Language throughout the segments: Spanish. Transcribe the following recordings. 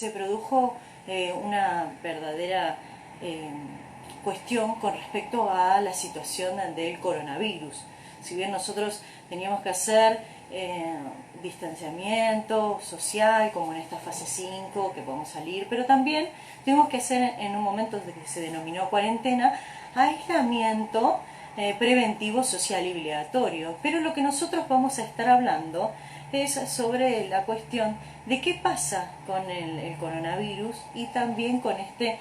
se produjo una verdadera cuestión con respecto a la situación del coronavirus. Si bien nosotros teníamos que hacer distanciamiento social, como en esta fase 5, que podemos salir, pero también tuvimos que hacer en un momento que se denominó cuarentena, aislamiento preventivo social y obligatorio. Pero lo que nosotros vamos a estar hablando es sobre la cuestión de qué pasa con el coronavirus y también con este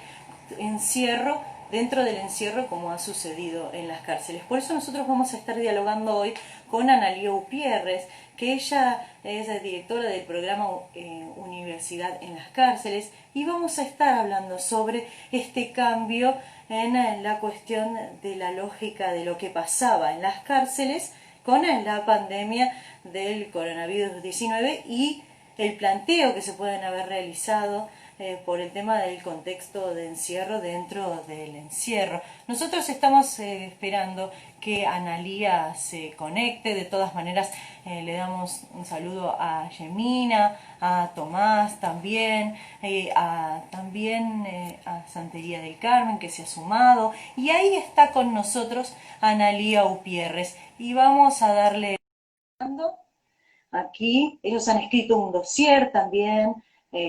encierro, dentro del encierro, como ha sucedido en las cárceles. Por eso nosotros vamos a estar dialogando hoy con Analía Upierres, que ella es la directora del programa Universidad en las Cárceles, y vamos a estar hablando sobre este cambio en la cuestión de la lógica de lo que pasaba en las cárceles con la pandemia del coronavirus 19 y el planteo que se pueden haber realizado por el tema del contexto de encierro dentro del encierro. Nosotros estamos esperando que Analía se conecte. De todas maneras, le damos un saludo a Yemina, a Tomás también, a Santería del Carmen, que se ha sumado. Y ahí está con nosotros Analía Upierres. Y vamos a darle... Aquí ellos han escrito un dossier también,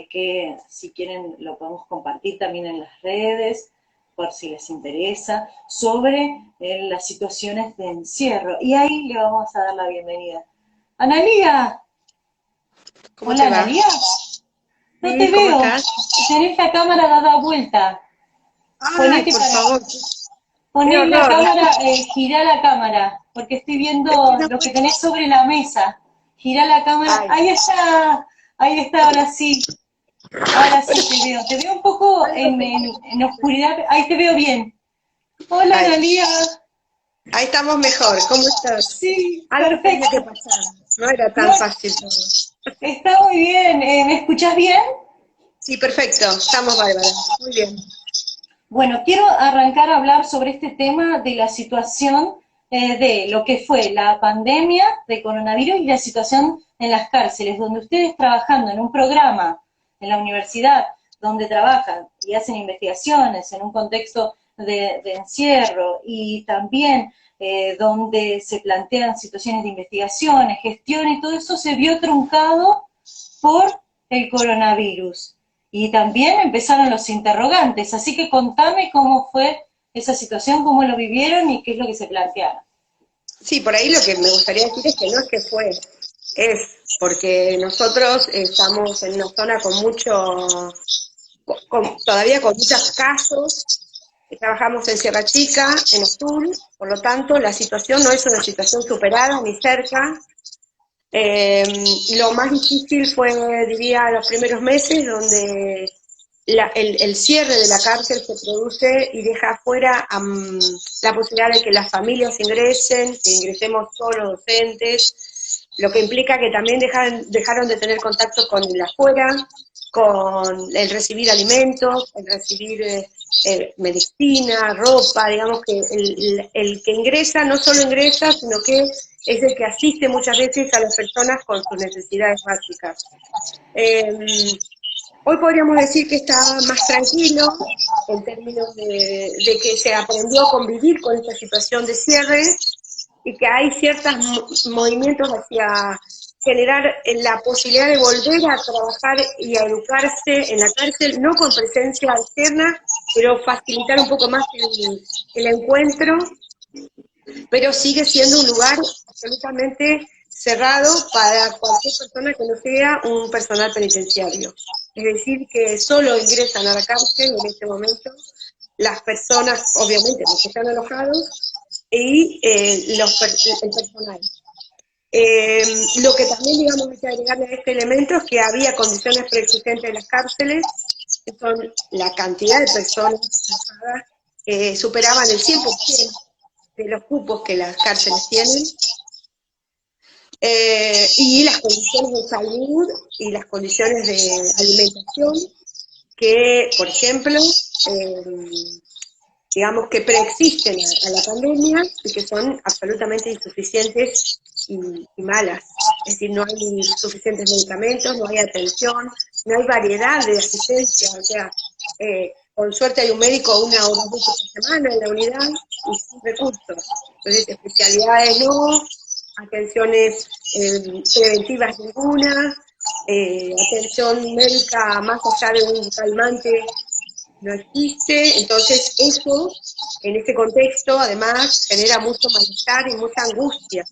que si quieren lo podemos compartir también en las redes, por si les interesa, sobre las situaciones de encierro. Y ahí le vamos a dar la bienvenida. ¡Analía! ¿Cómo Hola, te va? Analía. No te Sí, ¿cómo veo. estás? Tenés la cámara dada vuelta. Ay, Ponete por para... favor, qué Poner la horror. cámara, girá la cámara, porque estoy Es que viendo no lo que puedo. tenés sobre la mesa. Girá la cámara. Ay, Ahí está, ahora sí. Ahora sí te veo un poco algo tengo. en oscuridad, ahí te veo bien. Hola, Ay, Analía. ahí estamos mejor. ¿Cómo estás? Sí, Algo tenía que perfecto. pasar. No era No, tan fácil todo. está muy bien. ¿Me escuchás bien? Sí, perfecto. Estamos bárbaras. Muy bien. Bueno, quiero arrancar a hablar sobre este tema de la situación de lo que fue la pandemia de coronavirus y la situación en las cárceles, donde ustedes trabajando en un programa en la universidad, donde trabajan y hacen investigaciones en un contexto de encierro y también donde se plantean situaciones de investigaciones, gestión y todo eso se vio truncado por el coronavirus. Y también empezaron los interrogantes, así que contame cómo fue esa situación, cómo lo vivieron y qué es lo que se plantearon. Sí, por ahí lo que me gustaría decir es que no es que fue, es porque nosotros estamos en una zona con todavía con muchos casos. Trabajamos en Sierra Chica, en Azul, por lo tanto la situación no es una situación superada ni cerca. Lo más difícil fue, diría, los primeros meses, donde el cierre de la cárcel se produce y deja afuera la posibilidad de que las familias ingresen, que ingresemos solo docentes, lo que implica que también dejaron de tener contacto con el afuera, con el recibir alimentos, el recibir medicina, ropa, digamos que el que ingresa no solo ingresa, sino que es el que asiste muchas veces a las personas con sus necesidades básicas. Hoy podríamos decir que está más tranquilo en términos de que se aprendió a convivir con esta situación de cierre y que hay ciertos movimientos hacia generar la posibilidad de volver a trabajar y a educarse en la cárcel, no con presencia externa, pero facilitar un poco más el encuentro, pero sigue siendo un lugar absolutamente cerrado para cualquier persona que no sea un personal penitenciario. Es decir, que solo ingresan a la cárcel en este momento las personas, obviamente los que están alojados, y el personal. Lo que también, digamos, hay que agregarle a este elemento es que había condiciones preexistentes en las cárceles, que son la cantidad de personas alojadas, superaban el 100% de los cupos que las cárceles tienen, y las condiciones de salud y las condiciones de alimentación que, por ejemplo, digamos que preexisten a la pandemia y que son absolutamente insuficientes y malas. Es decir, no hay suficientes medicamentos, no hay atención, no hay variedad de asistencia, o sea, con suerte hay un médico una o dos veces por semana en la unidad y sin recursos. Entonces, especialidades no, atenciones preventivas ninguna, atención médica más allá de un calmante no existe. Entonces, eso, en este contexto, además, genera mucho malestar y mucha angustia,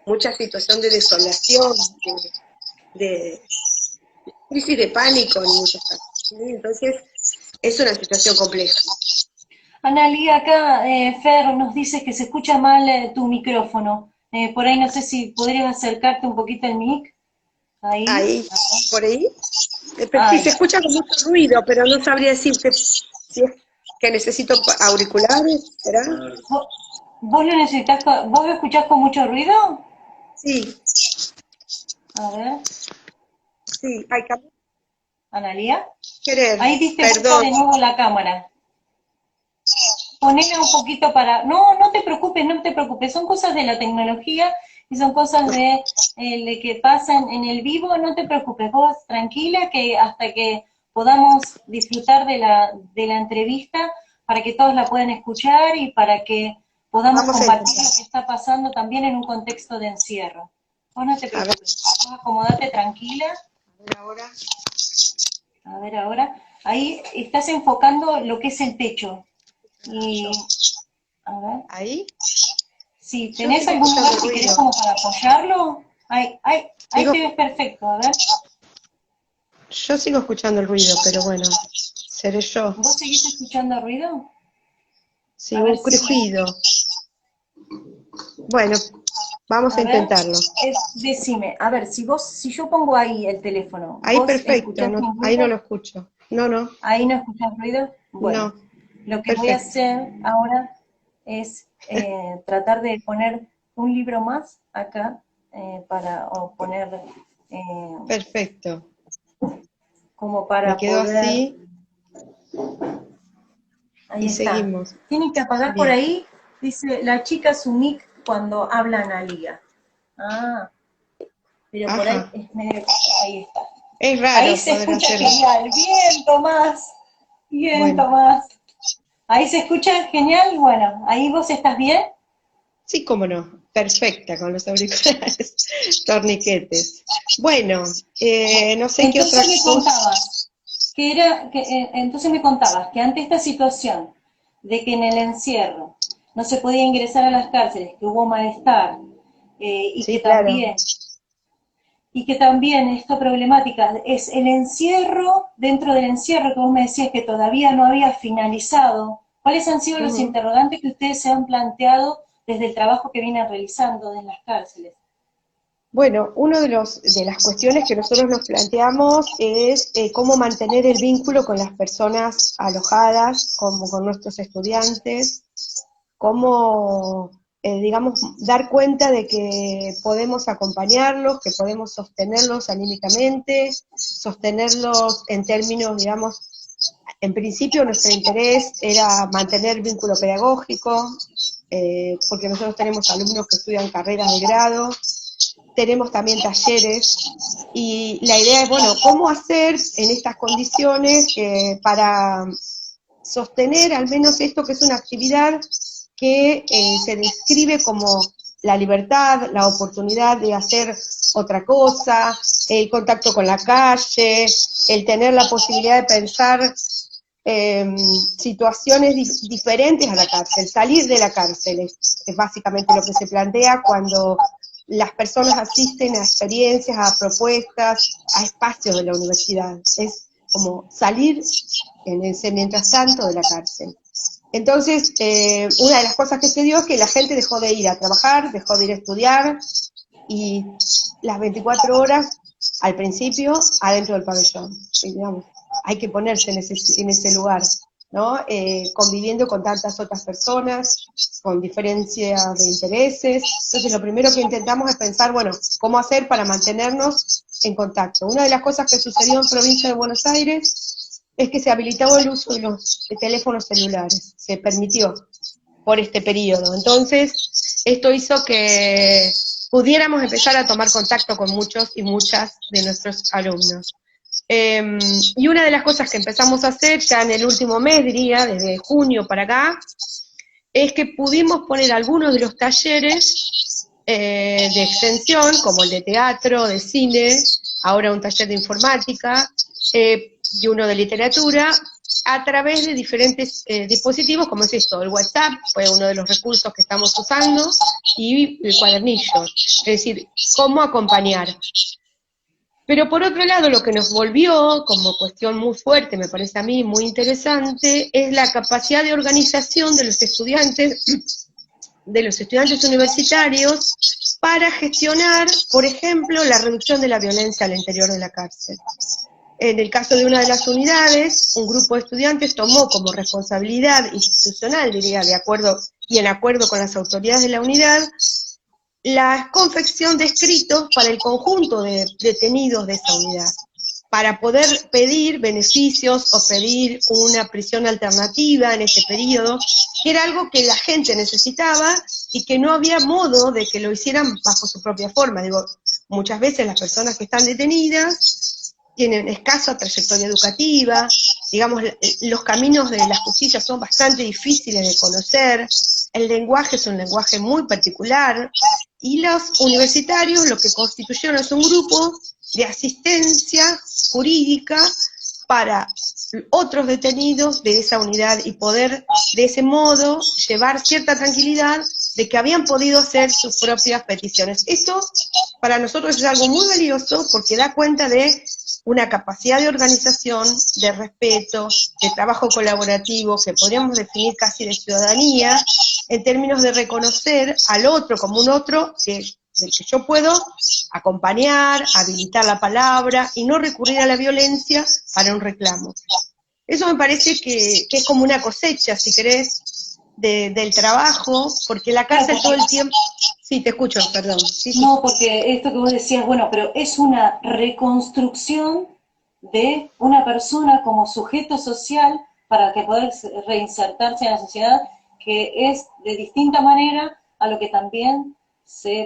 mucha situación de desolación, de crisis de pánico en muchos casos, ¿sí? Entonces, es una situación compleja. Analí, acá Fer nos dice que se escucha mal tu micrófono. Por ahí no sé si podrías acercarte un poquito al mic. Ahí. Ahí, por ahí. Sí, Ay. se escucha con mucho ruido, pero no sabría decirte si es que necesito auriculares, ¿será? ¿Vos lo necesitas, vos lo escuchás con mucho ruido? Sí, A ver, sí, hay que Analía. querer, Ahí diste vuelta perdón. de nuevo la cámara. Ponele un poquito para... No, no te preocupes, no te preocupes. Son cosas de la tecnología y son cosas de que pasan en el vivo. No te preocupes, vos tranquila que hasta que podamos disfrutar de la entrevista para que todos la puedan escuchar y para que podamos Vamos a compartir intentar. lo que está pasando también en un contexto de encierro. Vos no te A ver, preocupes, vos acomodate tranquila. ahora. A ver ahora. Ahí estás enfocando lo que es el techo. Y, a ver, Ahí. si Yo tenés sigo algún lugar escuchando si querés ruido. como para apoyarlo, ahí Sigo, te ves perfecto, a ver. yo sigo escuchando el ruido, pero bueno, seré yo. ¿Vos seguís escuchando ruido? A Sí, ver un si, crujido. Bueno, vamos a a ver, intentarlo. decime, a ver, si yo pongo ahí el teléfono, Ahí ¿vos perfecto, escuchás no, sin ahí no lo ruido? escucho. No, no, ¿Ahí no escuchás ruido? Bueno, no, lo que voy a perfecto, hacer ahora es tratar de poner un libro más acá o poner perfecto. como Me para quedo poder. así Ahí y está. seguimos. Tienen que apagar por Bien. ahí, dice la chica su mic cuando habla Analía. Ah, pero por ahí Ajá. es medio. Ahí está. Es Ahí raro se poder escucha hacerlo. genial. Bien, Tomás. Bien, Bueno, Tomás. Ahí se escucha genial. Bueno, ahí vos estás bien. sí, cómo no. Perfecta con los auriculares, torniquetes. Bueno, Bueno, no sé qué entonces otra me cosa. contabas entonces me contabas que ante esta situación de que en el encierro no se podía ingresar a las cárceles, que hubo malestar, y que Sí, claro. también esta problemática es el encierro, dentro del encierro que vos me decías que todavía no había finalizado, ¿cuáles han sido los Ujú. interrogantes que ustedes se han planteado desde el trabajo que vienen realizando en las cárceles? Bueno, una de las cuestiones que nosotros nos planteamos es cómo mantener el vínculo con las personas alojadas, como con nuestros estudiantes, cómo, digamos, dar cuenta de que podemos acompañarlos, que podemos sostenerlos anímicamente, sostenerlos en términos, digamos, en principio nuestro interés era mantener vínculo pedagógico, porque nosotros tenemos alumnos que estudian carreras de grado, tenemos también talleres, y la idea es, bueno, ¿cómo hacer en estas condiciones para sostener al menos esto que es una actividad que se describe como la libertad, la oportunidad de hacer otra cosa, el contacto con la calle, el tener la posibilidad de pensar situaciones diferentes a la cárcel, salir de la cárcel es básicamente lo que se plantea cuando las personas asisten a experiencias, a propuestas, a espacios de la universidad. Es como salir en ese mientras tanto de la cárcel. Entonces, una de las cosas que se dio es que la gente dejó de ir a trabajar, dejó de ir a estudiar, y las 24 horas, al principio, adentro del pabellón. Y, digamos, hay que ponerse en ese lugar, ¿no? Conviviendo con tantas otras personas, con diferencias de intereses. Entonces, lo primero que intentamos es pensar, bueno, ¿cómo hacer para mantenernos en contacto? Una de las cosas que sucedió en Provincia de Buenos Aires es que se habilitó el uso de los teléfonos celulares, se permitió por este periodo. Entonces, esto hizo que pudiéramos empezar a tomar contacto con muchos y muchas de nuestros alumnos. Y una de las cosas que empezamos a hacer ya en el último mes, diría, desde junio para acá, es que pudimos poner algunos de los talleres de extensión, como el de teatro, de cine, ahora un taller de informática, y uno de literatura, a través de diferentes dispositivos, como es esto, el WhatsApp fue uno de los recursos que estamos usando, y el cuadernillo, es decir, cómo acompañar. Pero por otro lado, lo que nos volvió como cuestión muy fuerte, me parece a mí muy interesante, es la capacidad de organización de los estudiantes universitarios para gestionar, por ejemplo, la reducción de la violencia al interior de la cárcel. En el caso de una de las unidades, un grupo de estudiantes tomó como responsabilidad institucional, diría, de acuerdo y en acuerdo con las autoridades de la unidad, la confección de escritos para el conjunto de detenidos de esa unidad, para poder pedir beneficios o pedir una prisión alternativa en ese periodo, que era algo que la gente necesitaba y que no había modo de que lo hicieran bajo su propia forma. Digo, muchas veces las personas que están detenidas tienen escasa trayectoria educativa, digamos, los caminos de la justicia son bastante difíciles de conocer, el lenguaje es un lenguaje muy particular, y los universitarios lo que constituyeron es un grupo de asistencia jurídica para otros detenidos de esa unidad y poder de ese modo llevar cierta tranquilidad de que habían podido hacer sus propias peticiones. Esto para nosotros es algo muy valioso porque da cuenta de una capacidad de organización, de respeto, de trabajo colaborativo, que podríamos definir casi de ciudadanía, en términos de reconocer al otro como un otro del que yo puedo acompañar, habilitar la palabra y no recurrir a la violencia para un reclamo. Eso me parece que es como una cosecha, si querés, del trabajo, porque la cárcel todo el tiempo... Sí, te escucho, perdón. Sí, sí. No, porque esto que vos decías, bueno, pero es una reconstrucción de una persona como sujeto social para que poder reinsertarse en la sociedad, que es de distinta manera a lo que también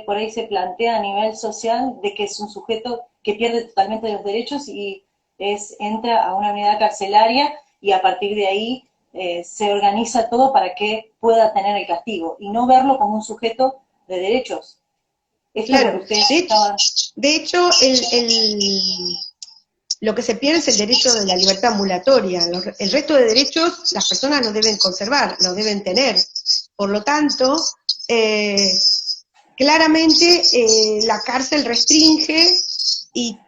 por ahí se plantea a nivel social, de que es un sujeto que pierde totalmente los derechos y entra a una unidad carcelaria y a partir de ahí se organiza todo para que pueda tener el castigo y no verlo como un sujeto de derechos. Esto Claro, es lo que ustedes de hecho lo que se pierde es el derecho de la libertad ambulatoria. El resto de derechos las personas lo deben conservar, lo deben tener. Por lo tanto, claramente la cárcel restringe y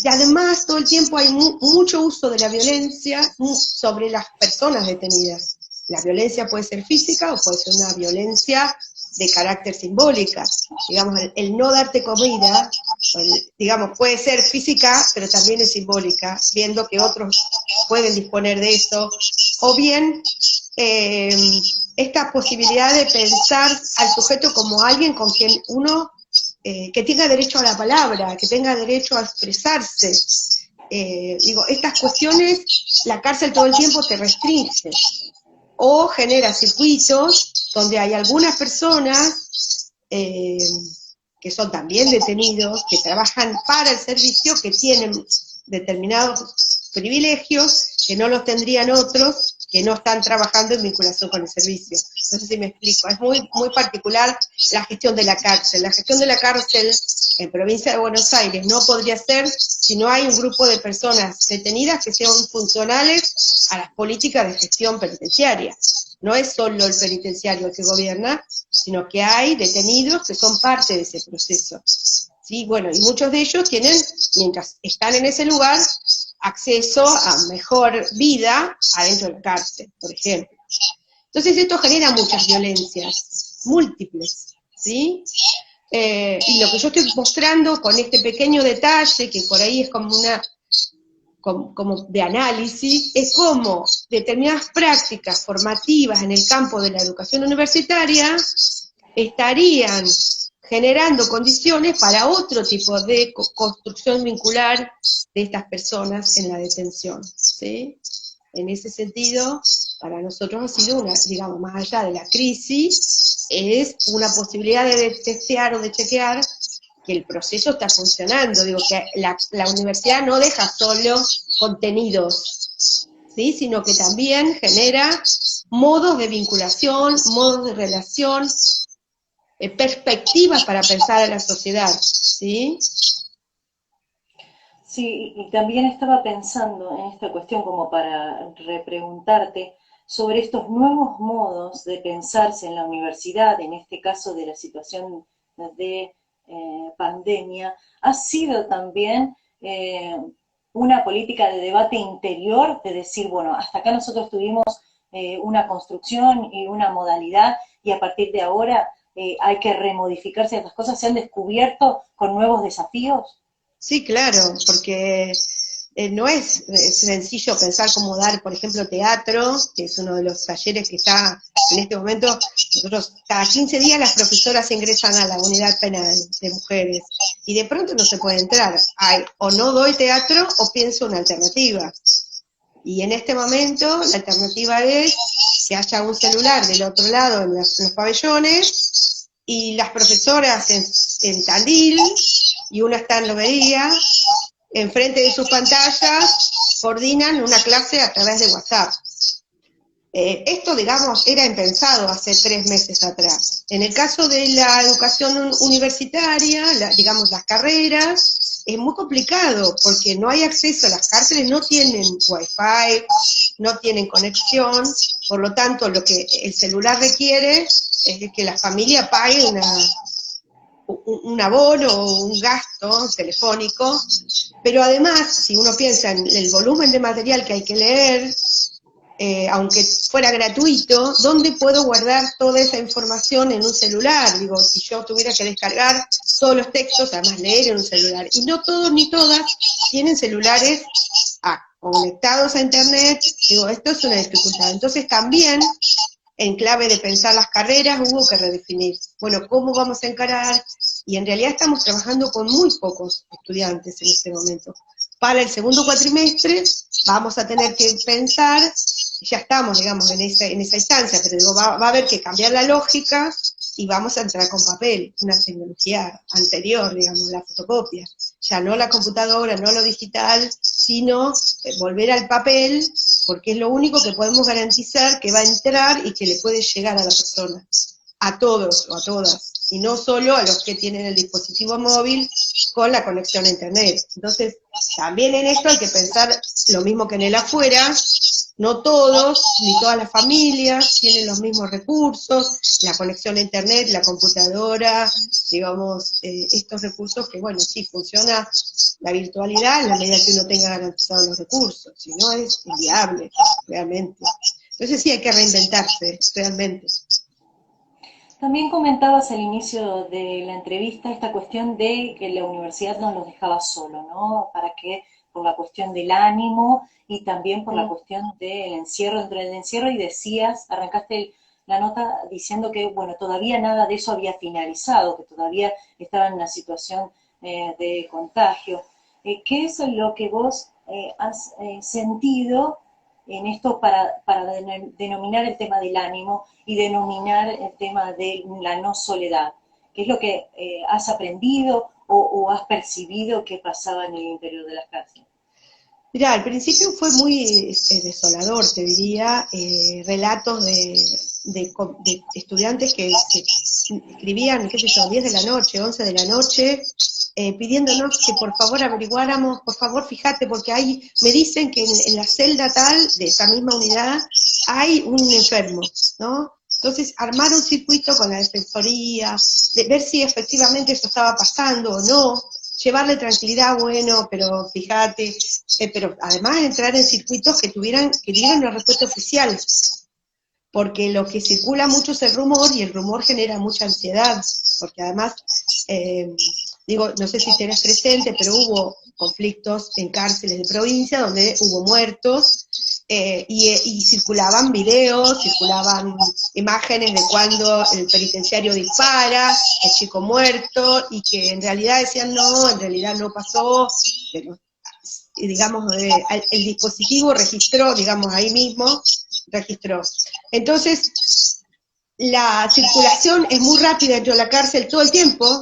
además todo el tiempo hay mucho uso de la violencia sobre las personas detenidas. La violencia puede ser física o puede ser una violencia de carácter simbólica. Digamos, el no darte comida, digamos, puede ser física, pero también es simbólica, viendo que otros pueden disponer de eso, o bien esta posibilidad de pensar al sujeto como alguien con quien uno, que tenga derecho a la palabra, que tenga derecho a expresarse. Digo, estas cuestiones, la cárcel todo el tiempo te restringe, o genera circuitos donde hay algunas personas que son también detenidos, que trabajan para el servicio, que tienen determinados privilegios que no los tendrían otros que no están trabajando en vinculación con el servicio. No sé si me explico. Es muy, muy particular la gestión de la cárcel. La gestión de la cárcel en provincia de Buenos Aires no podría ser si no hay un grupo de personas detenidas que sean funcionales a las políticas de gestión penitenciaria. No es solo el penitenciario el que gobierna, sino que hay detenidos que son parte de ese proceso. ¿Sí? Bueno, y muchos de ellos tienen, mientras están en ese lugar, acceso a mejor vida adentro de la cárcel, por ejemplo. Entonces esto genera muchas violencias, múltiples, ¿sí? Y lo que yo estoy mostrando con este pequeño detalle, que por ahí es como como de análisis, es cómo determinadas prácticas formativas en el campo de la educación universitaria estarían generando condiciones para otro tipo de construcción vincular de estas personas en la detención, ¿sí? En ese sentido, para nosotros ha sido una, digamos, más allá de la crisis, es una posibilidad de testear o de chequear que el proceso está funcionando, digo que la universidad no deja solo contenidos, ¿sí? Sino que también genera modos de vinculación, modos de relación, perspectivas para pensar a la sociedad, ¿sí? Sí, y también estaba pensando en esta cuestión como para repreguntarte sobre estos nuevos modos de pensarse en la universidad, en este caso de la situación de pandemia, ha sido también una política de debate interior, de decir, bueno, hasta acá nosotros tuvimos una construcción y una modalidad y a partir de ahora hay que remodificar ciertas cosas, se han descubierto con nuevos desafíos. Sí, claro, porque no es sencillo pensar cómo dar, por ejemplo, teatro, que es uno de los talleres que está en este momento. Nosotros cada 15 días las profesoras ingresan a la unidad penal de mujeres y de pronto no se puede entrar. O no doy teatro o pienso una alternativa. Y en este momento la alternativa es que haya un celular del otro lado en los pabellones y las profesoras en Tandil y una está en Lobería, enfrente de sus pantallas, coordinan una clase a través de WhatsApp. Esto, digamos, era impensado hace 3 meses atrás. En el caso de la educación universitaria, digamos, las carreras, es muy complicado porque no hay acceso, las cárceles no tienen wifi, no tienen conexión, por lo tanto, lo que el celular requiere es que la familia pague un abono o un gasto telefónico, pero además, si uno piensa en el volumen de material que hay que leer, aunque fuera gratuito, ¿dónde puedo guardar toda esa información en un celular? Digo, si yo tuviera que descargar todos los textos, además leer en un celular. Y no todos ni todas tienen celulares conectados a internet. Digo, esto es una dificultad. Entonces también, en clave de pensar las carreras, hubo que redefinir. Bueno, ¿cómo vamos a encarar? Y en realidad estamos trabajando con muy pocos estudiantes en este momento. Para el segundo cuatrimestre vamos a tener que pensar, ya estamos, digamos, en esa instancia, pero digo, va a haber que cambiar la lógica y vamos a entrar con papel, una tecnología anterior, digamos, la fotocopia. Ya no la computadora, no lo digital, sino volver al papel, porque es lo único que podemos garantizar que va a entrar y que le puede llegar a la persona, a todos o a todas, y no solo a los que tienen el dispositivo móvil con la conexión a internet. Entonces, también en esto hay que pensar lo mismo que en el afuera, no todos, ni todas las familias tienen los mismos recursos, la conexión a internet, la computadora, digamos, estos recursos que, bueno, sí, funciona la virtualidad en la medida que uno tenga garantizados los recursos, si no es inviable, realmente. Entonces sí hay que reinventarse, realmente. También comentabas al inicio de la entrevista esta cuestión de que la universidad nos los dejaba solo, ¿no? Para que, por la cuestión del ánimo y también por la cuestión del encierro, dentro del encierro, y decías, arrancaste la nota diciendo que, bueno, todavía nada de eso había finalizado, que todavía estaba en una situación de contagio. ¿Qué es lo que vos has sentido en esto para denominar el tema del ánimo y denominar el tema de la no soledad? ¿Qué es lo que has aprendido o has percibido que pasaba en el interior de las cárceles? Mirá, al principio fue muy desolador, te diría, relatos de estudiantes que escribían, qué sé yo, 10 de la noche, 11 de la noche, pidiéndonos que por favor averiguáramos, por favor fíjate, porque me dicen que en la celda tal, de esa misma unidad, hay un enfermo, ¿no? Entonces, armar un circuito con la defensoría, de ver si efectivamente eso estaba pasando o no, llevarle tranquilidad, bueno, pero fíjate, pero además entrar en circuitos que dieran una respuesta oficial, porque lo que circula mucho es el rumor, y el rumor genera mucha ansiedad, porque además, digo, no sé si tenés presente, pero hubo conflictos en cárceles de provincia donde hubo muertos, y circulaban videos, circulaban imágenes de cuando el penitenciario dispara, el chico muerto, y que en realidad decían no, en realidad no pasó, pero digamos, el dispositivo registró, digamos, ahí mismo, registró. Entonces, la circulación es muy rápida dentro de la cárcel todo el tiempo,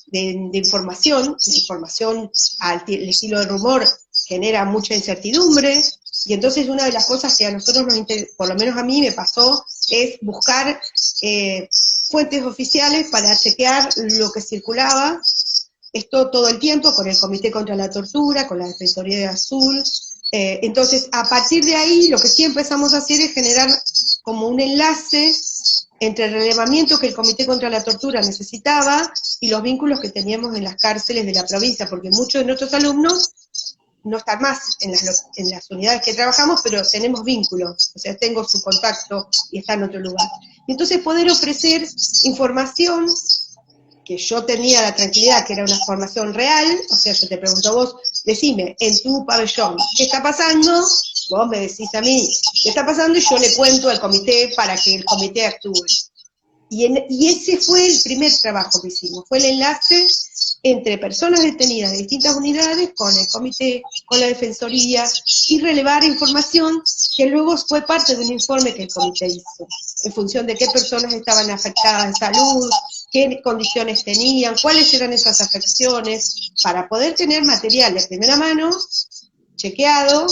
de información. La información al estilo del rumor genera mucha incertidumbre, y entonces una de las cosas que a nosotros por lo menos a mí me pasó, es buscar fuentes oficiales para chequear lo que circulaba, esto todo el tiempo, con el Comité contra la Tortura, con la Defensoría de Azul. Entonces, a partir de ahí, lo que sí empezamos a hacer es generar como un enlace entre el relevamiento que el Comité contra la Tortura necesitaba y los vínculos que teníamos en las cárceles de la provincia, porque muchos de nuestros alumnos no están más en las unidades que trabajamos, pero tenemos vínculos, o sea, tengo su contacto y está en otro lugar. Y entonces poder ofrecer información que yo tenía la tranquilidad que era una formación real, o sea, yo te pregunto a vos, decime, en tu pabellón, ¿qué está pasando? Vos me decís a mí, ¿qué está pasando? Y yo le cuento al comité para que el comité actúe. Y ese fue el primer trabajo que hicimos, fue el enlace entre personas detenidas de distintas unidades con el comité, con la defensoría, y relevar información que luego fue parte de un informe que el comité hizo, en función de qué personas estaban afectadas en salud, qué condiciones tenían, cuáles eran esas afecciones, para poder tener material de primera mano, chequeado,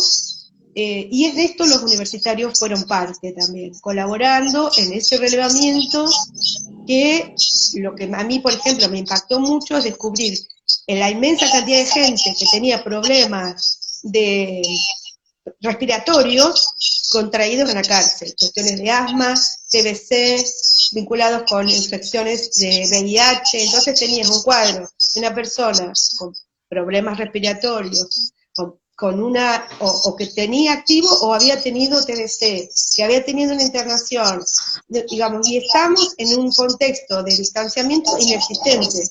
y en esto los universitarios fueron parte también, colaborando en ese relevamiento, que lo que a mí, por ejemplo, me impactó mucho es descubrir en la inmensa cantidad de gente que tenía problemas respiratorios contraídos en la cárcel, cuestiones de asma, TBC, vinculados con infecciones de VIH. Entonces tenías un cuadro de una persona con problemas respiratorios, con una, o que tenía activo o había tenido TBC, que había tenido una internación, digamos, y estamos en un contexto de distanciamiento inexistente.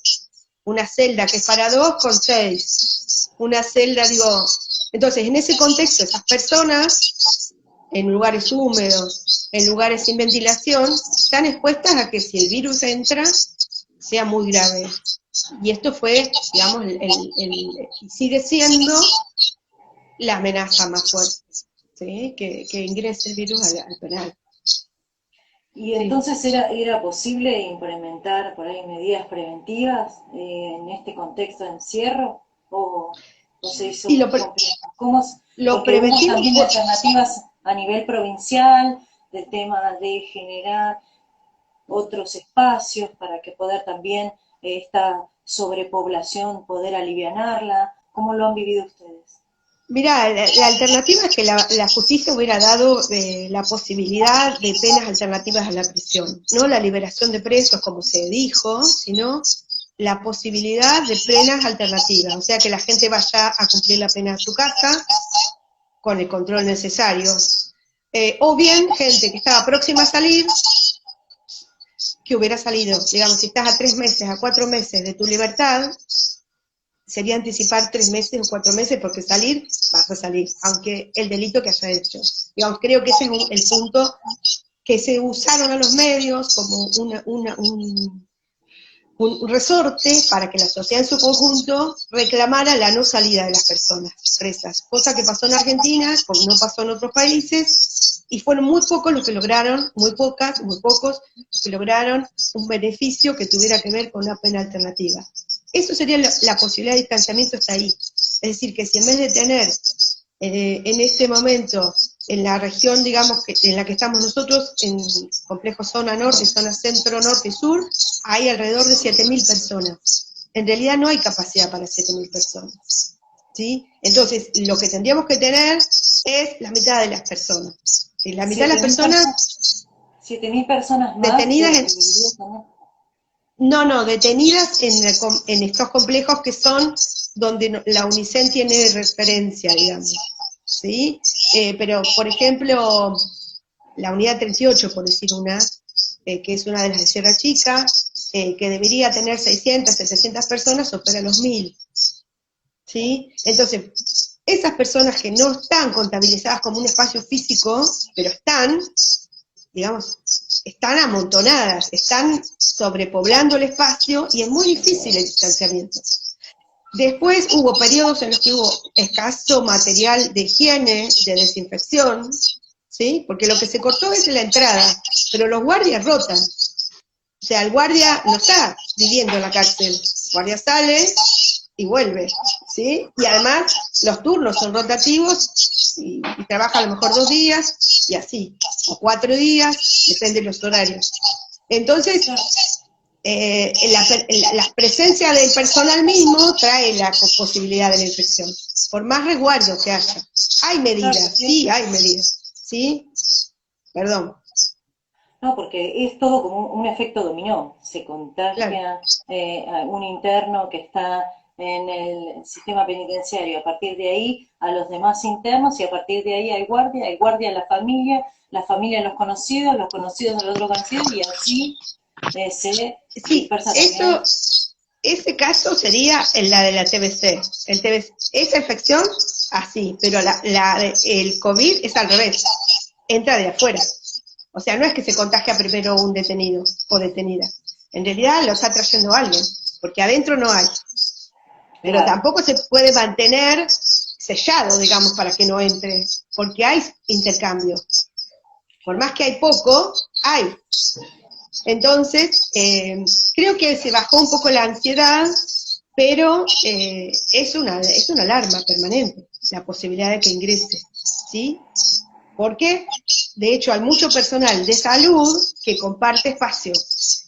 Una celda que es para 2 con 6, una celda, digo, entonces en ese contexto esas personas, en lugares húmedos, en lugares sin ventilación, están expuestas a que si el virus entra, sea muy grave. Y esto fue, digamos, sigue siendo la amenaza más fuerte, ¿sí? Que ingrese el virus al penal. Y entonces era posible implementar por ahí medidas preventivas en este contexto de encierro, o se hizo Y muy complejo. lo Porque hubo preventivo también alternativas a nivel provincial del tema de generar otros espacios para que poder también esta sobrepoblación poder alivianarla. ¿Cómo lo han vivido ustedes? Mirá, la alternativa es que la justicia hubiera dado la posibilidad de penas alternativas a la prisión, no la liberación de presos como se dijo, sino la posibilidad de penas alternativas, o sea, que la gente vaya a cumplir la pena en su casa con el control necesario, o bien gente que estaba próxima a salir, que hubiera salido, digamos, si estás a 3 meses, a 4 meses de tu libertad, sería anticipar 3 meses o 4 meses, porque salir, vas a salir, aunque el delito que haya hecho. Digamos, creo que ese es el punto que se usaron a los medios como un resorte para que la sociedad en su conjunto reclamara la no salida de las personas presas, cosa que pasó en Argentina, como no pasó en otros países, y fueron muy pocos los que lograron, muy pocos los que lograron un beneficio que tuviera que ver con una pena alternativa. Eso sería la posibilidad de distanciamiento, está ahí. Es decir, que si en vez de tener en este momento, en la región, digamos, en la que estamos nosotros, en complejo zona norte, zona centro, norte y sur, hay alrededor de 7.000 personas. En realidad no hay capacidad para 7.000 personas, ¿sí? Entonces, lo que tendríamos que tener es la mitad de las personas. ¿Sí? La mitad de las personas... 7.000 personas más detenidas No, detenidas en estos complejos que son donde la UNICEN tiene referencia, digamos, ¿sí? Pero, por ejemplo, la unidad 38, por decir una, que es una de las de Sierra Chica, que debería tener 600, 700 personas, supera los 1.000, ¿sí? Entonces, esas personas que no están contabilizadas como un espacio físico, pero están, digamos, están amontonadas, están sobrepoblando el espacio y es muy difícil el distanciamiento. Después hubo periodos en los que hubo escaso material de higiene, de desinfección, ¿sí? Porque lo que se cortó es la entrada, pero los guardias rotan. O sea, el guardia no está viviendo en la cárcel, guardia sale y vuelve, ¿sí? Y además los turnos son rotativos y trabaja a lo mejor 2 días y así, o 4 días, depende de los horarios. Entonces, la presencia del personal mismo trae la posibilidad de la infección, por más resguardo que haya. Hay medidas, sí, hay medidas, ¿sí? Perdón. No, porque es todo como un efecto dominó. Se Claro. contagia a un interno que está en el sistema penitenciario, a partir de ahí a los demás internos, y a partir de ahí hay guardia a la familia a los conocidos del otro conocido, y así se Sí, dispersa también. ese caso sería la de la TBC. Esa infección, así, pero el COVID es al revés, entra de afuera. O sea, no es que se contagia primero un detenido o detenida. En realidad lo está trayendo alguien, porque adentro no hay. Pero Claro, tampoco se puede mantener sellado, digamos, para que no entre, porque hay intercambio. Por más que hay poco, hay. Entonces, creo que se bajó un poco la ansiedad, pero es una alarma permanente, la posibilidad de que ingrese, ¿sí? Porque, de hecho, hay mucho personal de salud que comparte espacio,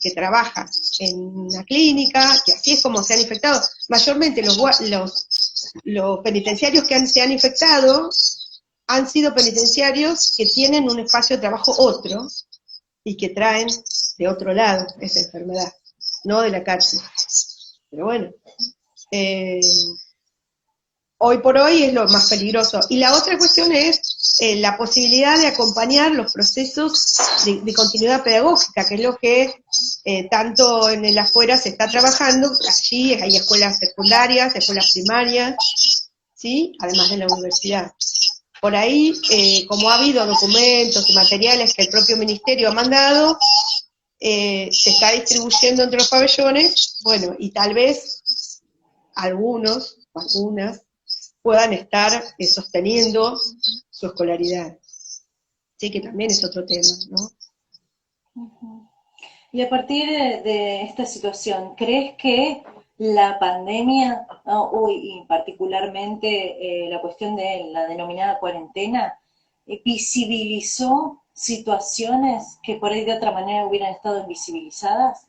que trabaja en una clínica, que así es como se han infectado. Mayormente los penitenciarios que se han infectado han sido penitenciarios que tienen un espacio de trabajo otro, y que traen de otro lado esa enfermedad, no de la cárcel. Pero bueno, eh, hoy por hoy es lo más peligroso. Y la otra cuestión es la posibilidad de acompañar los procesos de continuidad pedagógica, que es lo que tanto en el afuera se está trabajando. Allí hay escuelas secundarias, escuelas primarias, ¿sí? Además de la universidad. Por ahí, como ha habido documentos y materiales que el propio ministerio ha mandado, se está distribuyendo entre los pabellones, bueno, y tal vez algunos o algunas puedan estar sosteniendo su escolaridad. Sí, que también es otro tema, ¿no? y a partir de esta situación, ¿crees que la pandemia, ¿no? Y particularmente la cuestión de la denominada cuarentena, visibilizó situaciones que por ahí de otra manera hubieran estado invisibilizadas?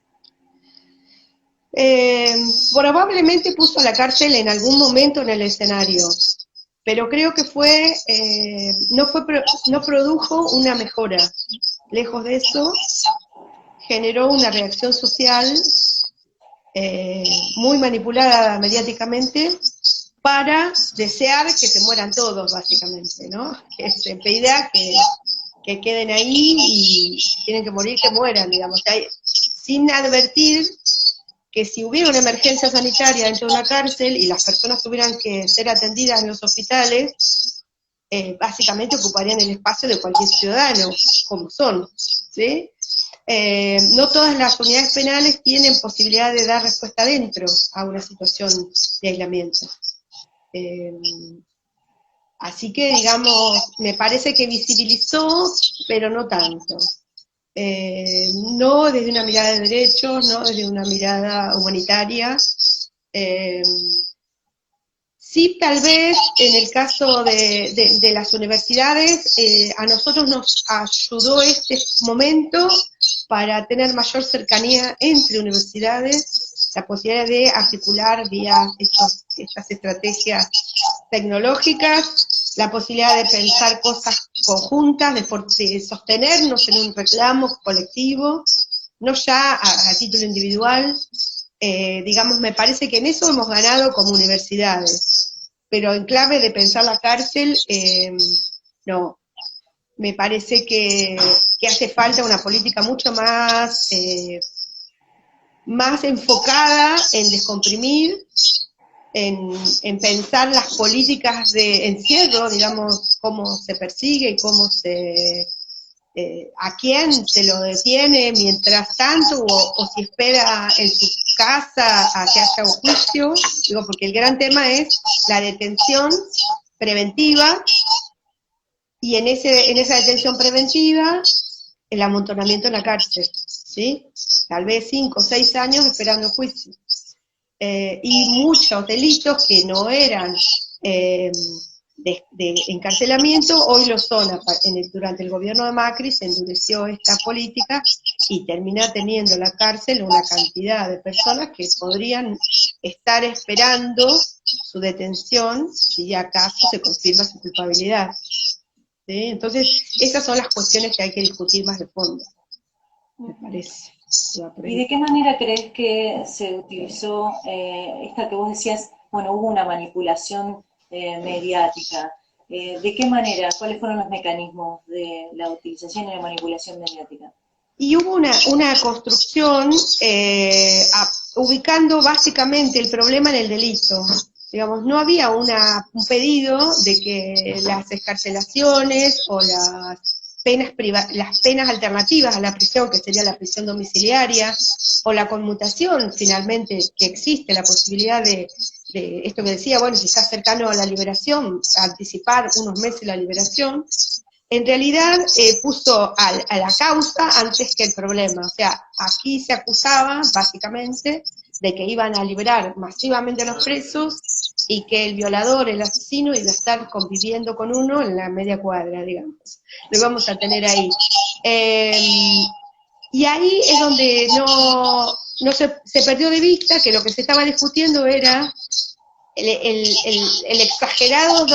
Eh, Probablemente puso a la cárcel en algún momento en el escenario, pero creo que no produjo una mejora. Lejos de eso, generó una reacción social muy manipulada mediáticamente para desear que se mueran todos, básicamente, ¿no? Que se pida que queden ahí y si tienen que morir, que mueran, digamos, sin advertir que si hubiera una emergencia sanitaria dentro de una cárcel y las personas tuvieran que ser atendidas en los hospitales, básicamente ocuparían el espacio de cualquier ciudadano, como son, ¿sí? No todas las unidades penales tienen posibilidad de dar respuesta dentro a una situación de aislamiento. Eh, Así que, digamos, me parece que visibilizó, pero no tanto. No desde una mirada de derechos, no desde una mirada humanitaria. Eh, Sí, tal vez en el caso de las universidades, a nosotros nos ayudó este momento para tener mayor cercanía entre universidades, la posibilidad de articular vía estas estrategias tecnológicas, la posibilidad de pensar cosas conjuntas, de sostenernos en un reclamo colectivo, no ya a título individual. Digamos, me parece que en eso hemos ganado como universidades, pero en clave de pensar la cárcel, no. Me parece que hace falta una política mucho más enfocada en descomprimir, en pensar las políticas de encierro, digamos, cómo se persigue y a quién se lo detiene mientras tanto, o si espera en su casa a que haya un juicio, digo, porque el gran tema es la detención preventiva, y en esa detención preventiva, el amontonamiento en la cárcel, ¿sí? Tal vez 5 o 6 años esperando juicio. y muchos delitos que no eran de encarcelamiento, hoy lo son. Durante el gobierno de Macri se endureció esta política y termina teniendo la cárcel una cantidad de personas que podrían estar esperando su detención si acaso se confirma su culpabilidad. ¿Sí? Entonces, esas son las cuestiones que hay que discutir más de fondo, me parece. ¿Y de qué manera crees que se utilizó esta que vos decías, bueno, hubo una manipulación mediática? ¿De qué manera? ¿Cuáles fueron los mecanismos de la utilización y la manipulación mediática? Y hubo una construcción ubicando básicamente el problema en el delito. Digamos, no había un pedido de que las excarcelaciones o las penas alternativas a la prisión, que sería la prisión domiciliaria, o la conmutación, finalmente, que existe la posibilidad de esto que decía, bueno, si está cercano a la liberación, anticipar unos meses la liberación, en realidad puso a la causa antes que el problema. O sea, aquí se acusaba, básicamente, de que iban a liberar masivamente a los presos y que el violador, el asesino, iba a estar conviviendo con uno en la media cuadra, digamos. Lo íbamos a tener ahí. Y ahí es donde no se perdió de vista que lo que se estaba discutiendo era el exagerado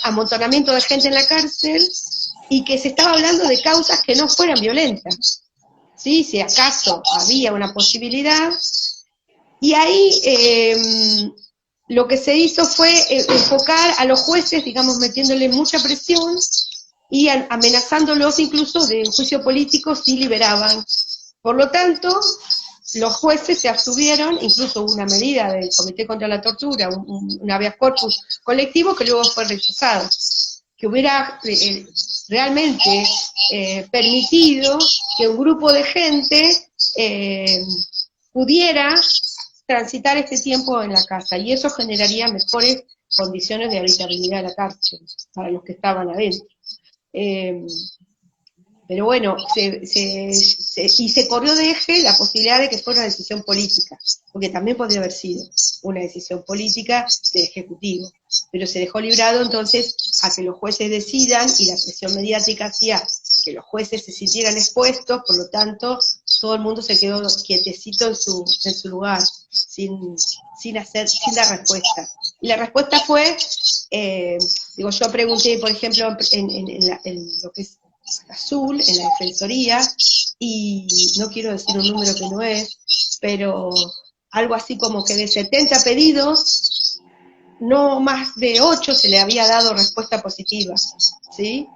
amontonamiento de gente en la cárcel y que se estaba hablando de causas que no fueran violentas, ¿sí? Si acaso había una posibilidad. Y ahí lo que se hizo fue enfocar a los jueces, digamos, metiéndole mucha presión y amenazándolos incluso de un juicio político si liberaban. Por lo tanto, los jueces se abstuvieron, incluso hubo una medida del Comité contra la Tortura, un habeas corpus colectivo que luego fue rechazado, que hubiera realmente permitido que un grupo de gente pudiera transitar este tiempo en la casa, y eso generaría mejores condiciones de habitabilidad de la cárcel para los que estaban adentro. Pero bueno, y se corrió de eje la posibilidad de que fuera una decisión política, porque también podría haber sido una decisión política del Ejecutivo, pero se dejó librado entonces a que los jueces decidan, y la presión mediática hacía que los jueces se sintieran expuestos, por lo tanto todo el mundo se quedó quietecito en su lugar, sin dar respuesta. Y la respuesta fue, yo pregunté, por ejemplo, en lo que es Azul, en la Defensoría, y no quiero decir un número que no es, pero algo así como que de 70 pedidos, no más de 8 se le había dado respuesta positiva, ¿sí?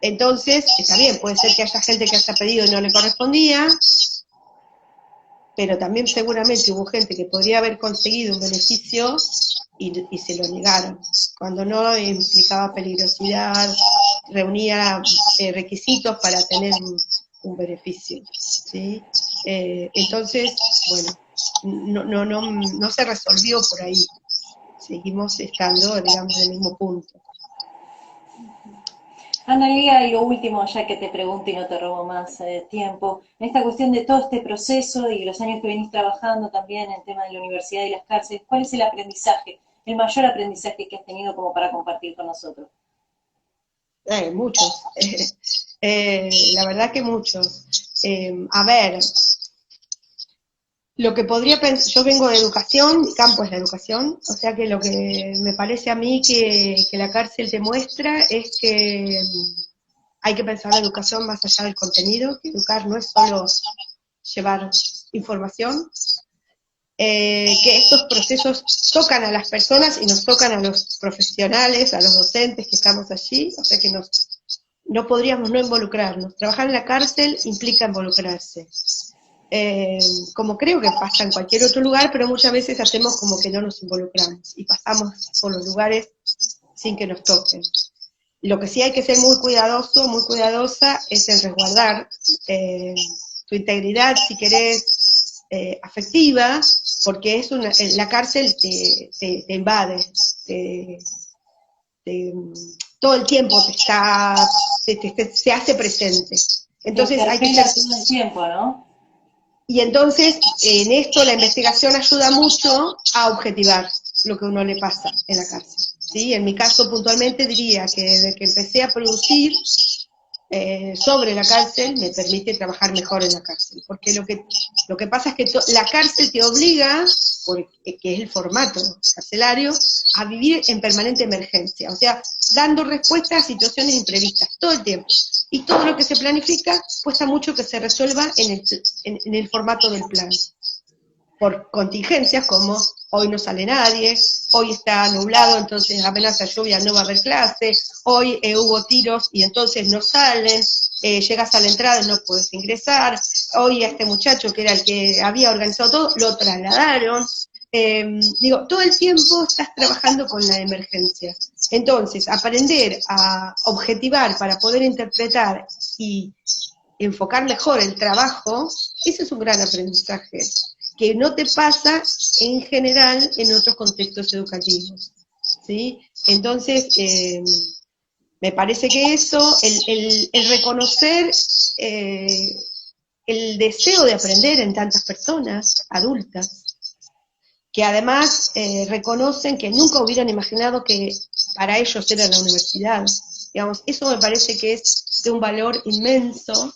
Entonces, está bien, puede ser que haya gente que haya pedido y no le correspondía, pero también seguramente hubo gente que podría haber conseguido un beneficio y se lo negaron, cuando no implicaba peligrosidad, reunía requisitos para tener un beneficio, ¿sí? Entonces, bueno, no se resolvió por ahí, seguimos estando, digamos, en el mismo punto. Analía, y lo último, ya que te pregunto y no te robo más tiempo, en esta cuestión de todo este proceso y los años que venís trabajando también en tema de la universidad y las cárceles, ¿cuál es el aprendizaje, el mayor aprendizaje que has tenido como para compartir con nosotros? Muchos, la verdad que muchos. A ver, lo que podría pensar, yo vengo de educación, mi campo es la educación, o sea que lo que me parece a mí que la cárcel te muestra es que hay que pensar la educación más allá del contenido, que educar no es solo llevar información, que estos procesos tocan a las personas y nos tocan a los profesionales, a los docentes que estamos allí, o sea que no podríamos no involucrarnos. Trabajar en la cárcel implica involucrarse. Como creo que pasa en cualquier otro lugar, pero muchas veces hacemos como que no nos involucramos y pasamos por los lugares sin que nos toquen. Lo que sí hay que ser muy cuidadoso, muy cuidadosa, es el resguardar tu integridad, si querés, afectiva, porque la cárcel te invade, todo el tiempo se hace presente. Entonces hay que ser todo el tiempo, ¿no? Y entonces, en esto la investigación ayuda mucho a objetivar lo que a uno le pasa en la cárcel. ¿Sí? En mi caso, puntualmente, diría que desde que empecé a producir sobre la cárcel, me permite trabajar mejor en la cárcel. Porque lo que pasa es que la cárcel te obliga, que es el formato carcelario, a vivir en permanente emergencia. O sea, dando respuesta a situaciones imprevistas todo el tiempo. Y todo lo que se planifica cuesta mucho que se resuelva en el formato del plan. Por contingencias como hoy no sale nadie, hoy está nublado, entonces amenaza lluvia, no va a haber clase, hoy hubo tiros y entonces no salen, llegas a la entrada y no puedes ingresar, hoy a este muchacho que era el que había organizado todo, lo trasladaron. Digo, todo el tiempo estás trabajando con la emergencia. Entonces, aprender a objetivar para poder interpretar y enfocar mejor el trabajo, ese es un gran aprendizaje, que no te pasa en general en otros contextos educativos, ¿sí? Entonces, me parece que eso, el reconocer el deseo de aprender en tantas personas adultas, que además reconocen que nunca hubieran imaginado que para ellos era la universidad. Digamos, eso me parece que es de un valor inmenso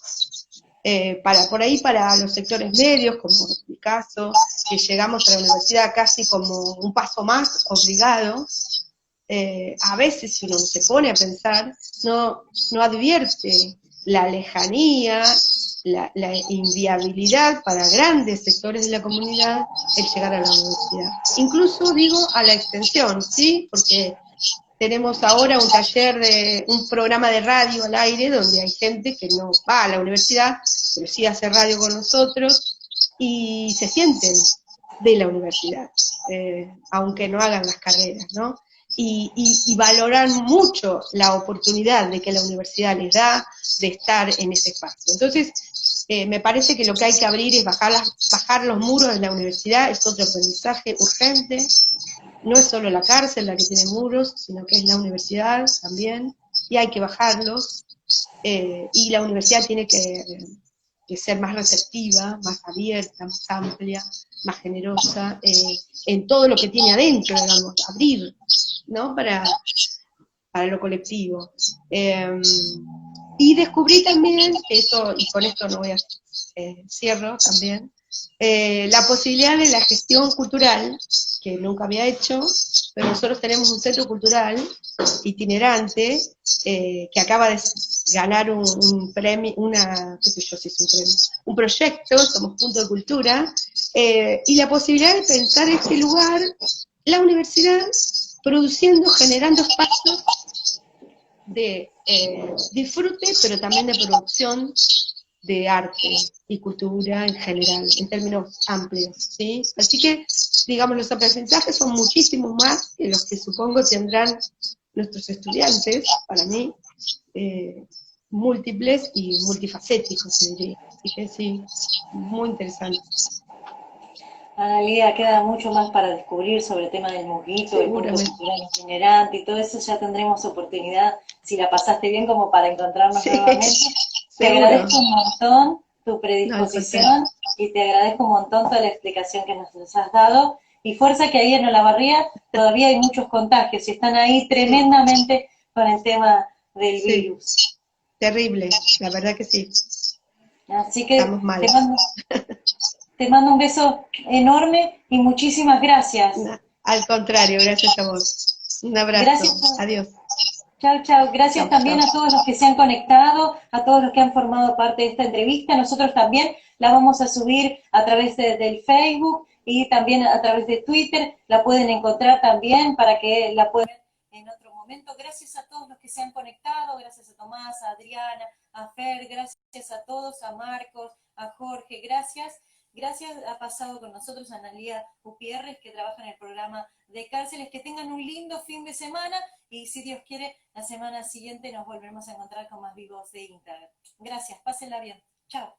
por ahí para los sectores medios, como en mi caso, que llegamos a la universidad casi como un paso más obligado. A veces, si uno se pone a pensar, no advierte la lejanía, la inviabilidad para grandes sectores de la comunidad el llegar a la universidad. Incluso digo a la extensión, ¿sí? Porque tenemos ahora un programa de radio al aire donde hay gente que no va a la universidad, pero sí hace radio con nosotros y se sienten de la universidad, aunque no hagan las carreras, ¿no? Y valoran mucho la oportunidad de que la universidad les da de estar en ese espacio. Entonces, me parece que lo que hay que abrir es bajar los muros de la universidad, es otro aprendizaje urgente. No es solo la cárcel la que tiene muros, sino que es la universidad también, y hay que bajarlos, y la universidad tiene que ser más receptiva, más abierta, más amplia, más generosa, en todo lo que tiene adentro, digamos, abrir, ¿no? Para lo colectivo. Y descubrí también, eso, y con esto no voy a cierro también, la posibilidad de la gestión cultural, que nunca había hecho, pero nosotros tenemos un centro cultural itinerante que acaba de ganar un premio, qué sé yo si es un premio, un proyecto, somos Punto de Cultura, y la posibilidad de pensar este lugar, la universidad, produciendo, generando espacios de disfrute, pero también de producción de arte y cultura en general, en términos amplios, ¿sí? Así que, digamos, los aprendizajes son muchísimos más que los que supongo tendrán nuestros estudiantes, para mí, múltiples y multifacéticos, diría. Así que sí, muy interesante. Analía, queda mucho más para descubrir sobre el tema del musguito, el punto Seguramente. cultural itinerante y todo eso. Ya tendremos oportunidad, si la pasaste bien, como para encontrarnos Sí, nuevamente. Te seguro. agradezco un montón tu No, al contrario. predisposición y te agradezco un montón toda la explicación que nos has dado. Y fuerza que ahí en Olavarría todavía hay muchos contagios y están ahí Sí, tremendamente con el tema del sí, virus. terrible, la verdad que sí, Así que estamos mal. te mando un beso enorme y muchísimas gracias. No, al contrario, gracias a vos. Un abrazo, Gracias, adiós. chao, chao. Gracias Chao, también chao. a todos los que se han conectado, a todos los que han formado parte de esta entrevista. Nosotros también la vamos a subir a través del Facebook y también a través de Twitter. La pueden encontrar también para que la puedan ver en otro momento. Gracias a todos los que se han conectado. Gracias a Tomás, a Adriana, a Fer. Gracias a todos, a Marcos, a Jorge. Gracias. Gracias, ha pasado con nosotros Analía Gutiérrez, que trabaja en el programa de cárceles. Que tengan un lindo fin de semana y si Dios quiere, la semana siguiente nos volvemos a encontrar con más vivos de Instagram. Gracias, pásenla bien. Chao.